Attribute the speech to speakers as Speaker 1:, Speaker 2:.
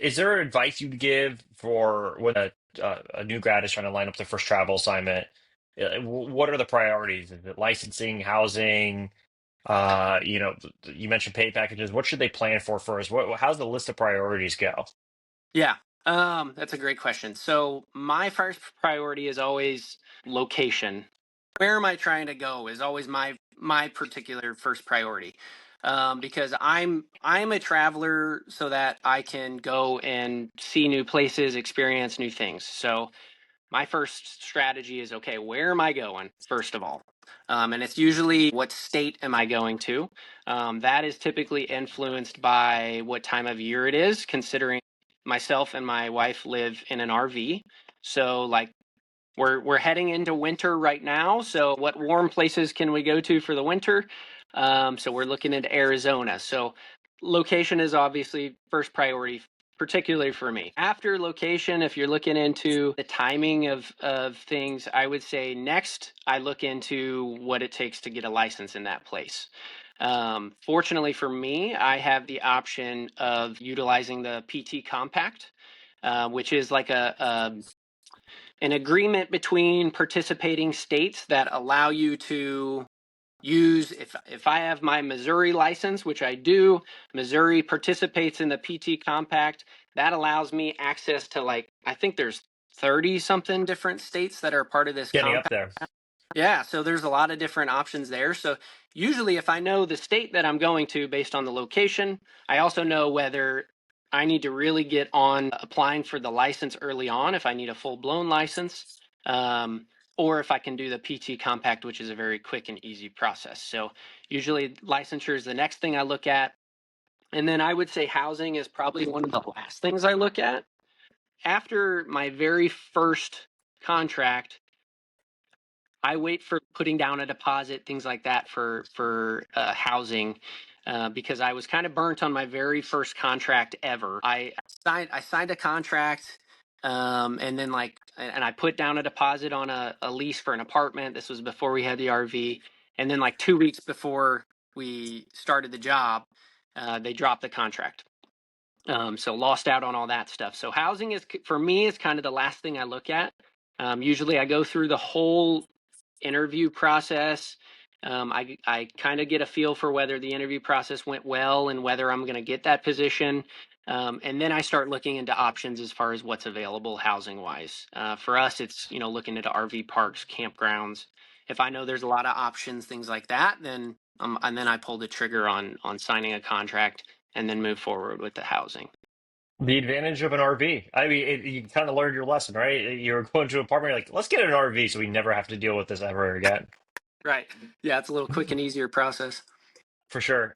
Speaker 1: is there advice you'd give for when a new grad is trying to line up their first travel assignment? What are the priorities? Is it licensing, housing? You mentioned pay packages. What should they plan for first? How's the list of priorities go?
Speaker 2: Yeah, that's a great question. So my first priority is always location. Where am I trying to go is always my particular first priority. Because I'm a traveler so that I can go and see new places, experience new things. So my first strategy is, okay, where am I going, first of all? And it's usually, what state am I going to? That is typically influenced by what time of year it is, considering myself and my wife live in an RV. So like we're heading into winter right now. So what warm places can we go to for the winter? So we're looking into Arizona. So location is obviously first priority, particularly for me. After location, if you're looking into the timing of things, I would say next I look into what it takes to get a license in that place. Fortunately for me, I have the option of utilizing the PT Compact, which is like an agreement between participating states that allow you to use, if I have my Missouri license, which I do. Missouri participates in the PT Compact. That allows me access to, like, I think there's 30 something different states that are part of this
Speaker 1: Getting up
Speaker 2: compact.
Speaker 1: there.
Speaker 2: Yeah, so there's a lot of different options there. So usually if I know the state that I'm going to based on the location, I also know whether I need to really get on applying for the license early on, if I need a full-blown license, or if I can do the PT Compact, which is a very quick and easy process. So usually licensure is the next thing I look at. And then I would say housing is probably one of the last things I look at. After my very first contract, I wait for putting down a deposit, things like that for housing, because I was kind of burnt on my very first contract ever. I signed a contract, and then and I put down a deposit on a lease for an apartment. This was before we had the RV, and then like 2 weeks before we started the job, they dropped the contract. So lost out on all that stuff. So housing is, for me, is kind of the last thing I look at. Usually I go through the whole interview process. I kind of get a feel for whether the interview process went well and whether I'm going to get that position. And then I start looking into options as far as what's available housing wise. For us, it's, looking into RV parks, campgrounds. If I know there's a lot of options, things like that, then and then I pull the trigger on signing a contract and then move forward with the housing.
Speaker 1: The advantage of an RV. I mean, you kind of learned your lesson, right? You're going to an apartment, you're like, let's get an RV so we never have to deal with this ever again.
Speaker 2: Right. Yeah, it's a little quick and easier process.
Speaker 1: For sure.